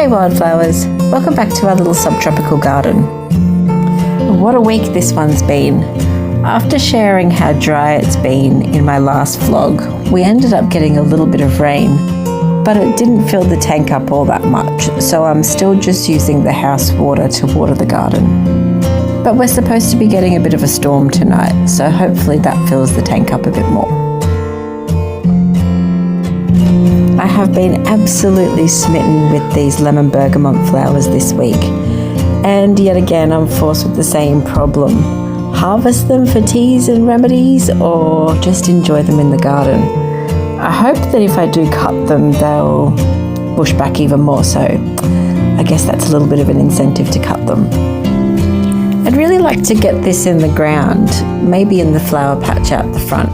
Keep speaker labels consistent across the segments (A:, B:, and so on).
A: Hey wildflowers, welcome back to our little subtropical garden. What a week this one's been. After sharing how dry it's been in my last vlog, we ended up getting a little bit of rain, but it didn't fill the tank up all that much, so I'm still just using the house water to water the garden. But we're supposed to be getting a bit of a storm tonight, so hopefully that fills the tank up a bit more. I have been absolutely smitten with these lemon bergamot flowers this week, and yet again I'm forced with the same problem. Harvest them for teas and remedies, or just enjoy them in the garden? I hope that if I do cut them, they'll bush back even more, so I guess that's a little bit of an incentive to cut them. I'd really like to get this in the ground, maybe in the flower patch out the front,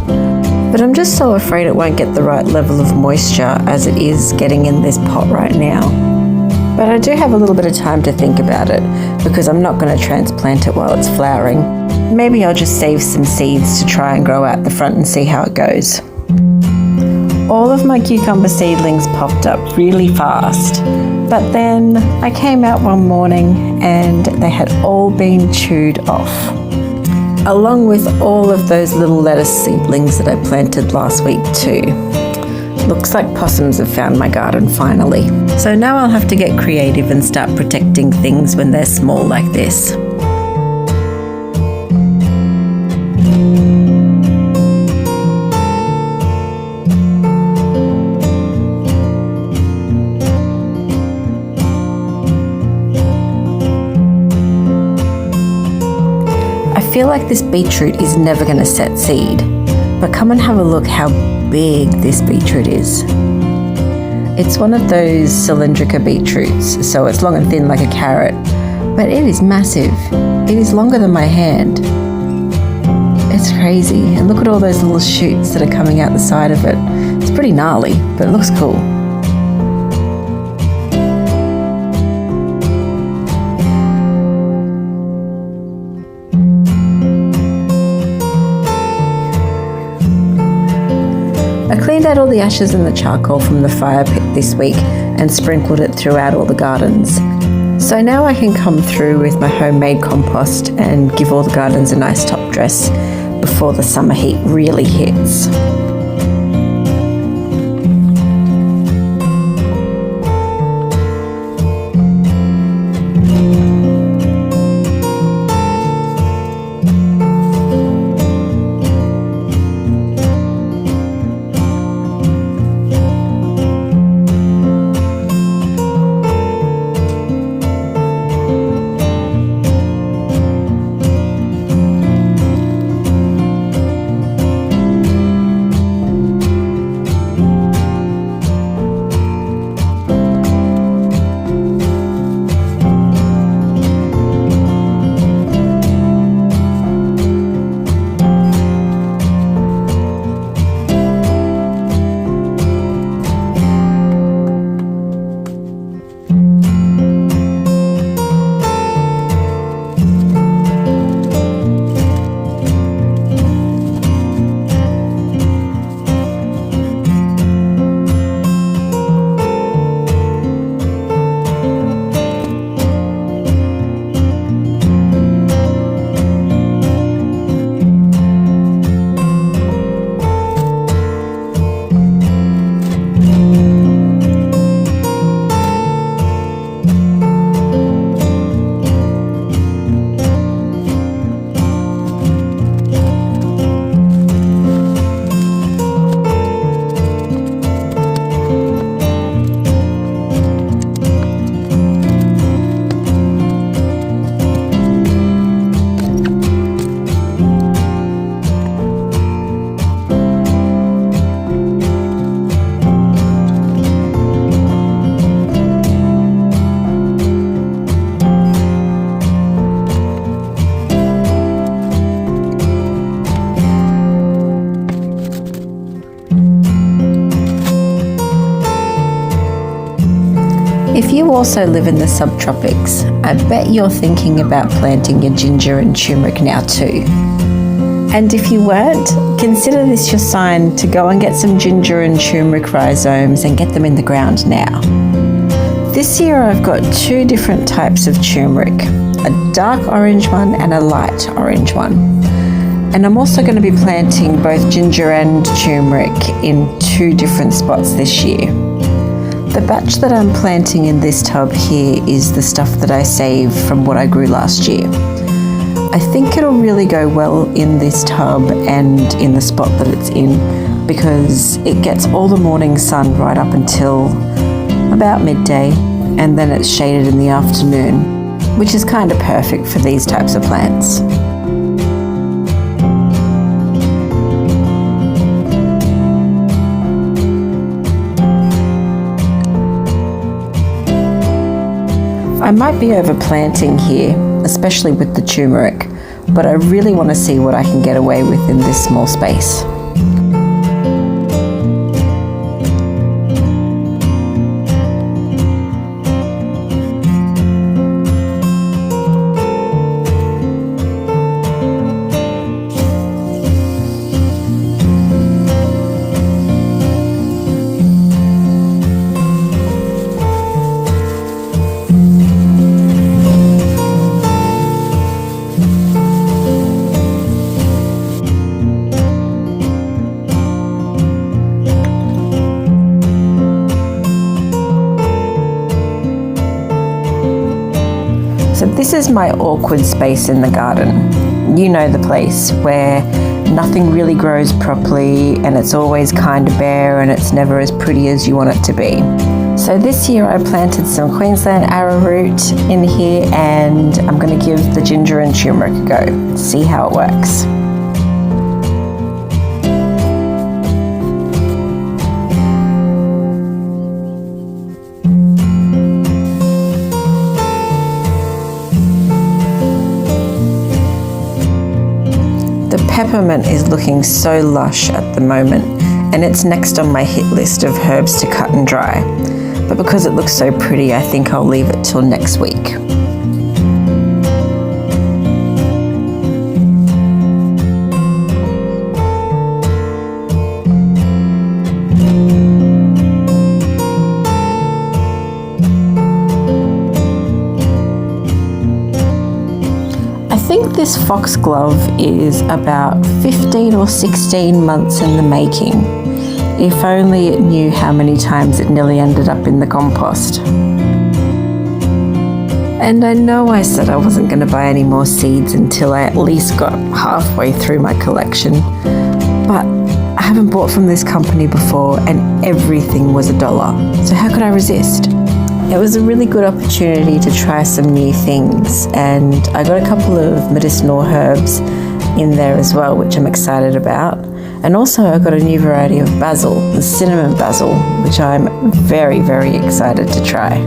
A: but I'm just so afraid it won't get the right level of moisture as it is getting in this pot right now. But I do have a little bit of time to think about it, because I'm not going to transplant it while it's flowering. Maybe I'll just save some seeds to try and grow out the front and see how it goes. All of my cucumber seedlings popped up really fast, but then I came out one morning and they had all been chewed off, along with all of those little lettuce seedlings that I planted last week too. Looks like possums have found my garden finally. So now I'll have to get creative and start protecting things when they're small like this. I feel like this beetroot is never going to set seed, but come and have a look how big this beetroot is. It's one of those cylindrica beetroots, so it's long and thin like a carrot, but it is massive. It is longer than my hand. It's crazy, and look at all those little shoots that are coming out the side of it. It's pretty gnarly, but it looks cool. I cleaned out all the ashes and the charcoal from the fire pit this week and sprinkled it throughout all the gardens. So now I can come through with my homemade compost and give all the gardens a nice top dress before the summer heat really hits. If you also live in the subtropics, I bet you're thinking about planting your ginger and turmeric now too. And if you weren't, consider this your sign to go and get some ginger and turmeric rhizomes and get them in the ground now. This year I've got two different types of turmeric, a dark orange one and a light orange one. And I'm also going to be planting both ginger and turmeric in two different spots this year. The batch that I'm planting in this tub here is the stuff that I saved from what I grew last year. I think it'll really go well in this tub and in the spot that it's in because it gets all the morning sun right up until about midday, and then it's shaded in the afternoon, which is kind of perfect for these types of plants. I might be overplanting here, especially with the turmeric, but I really want to see what I can get away with in this small space. So this is my awkward space in the garden. You know the place where nothing really grows properly and it's always kind of bare and it's never as pretty as you want it to be. So this year I planted some Queensland arrowroot in here and I'm going to give the ginger and turmeric a go, see how it works. Peppermint is looking so lush at the moment, and it's next on my hit list of herbs to cut and dry. But because it looks so pretty, I think I'll leave it till next week. I think this foxglove is about 15 or 16 months in the making. If only it knew how many times it nearly ended up in the compost. And I know I said I wasn't going to buy any more seeds until I at least got halfway through my collection, but I haven't bought from this company before and everything was $1. So how could I resist? It was a really good opportunity to try some new things, and I got a couple of medicinal herbs in there as well, which I'm excited about. And also I got a new variety of basil, the cinnamon basil, which I'm very, very excited to try.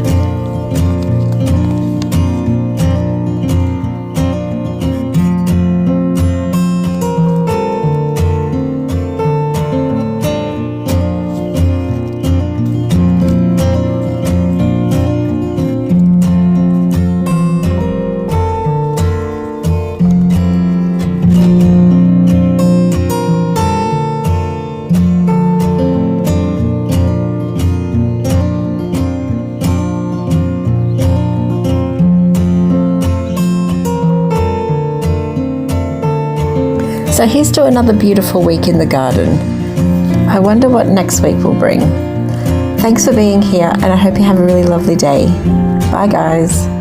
A: So here's to another beautiful week in the garden. I wonder what next week will bring. Thanks for being here, and I hope you have a really lovely day. Bye guys.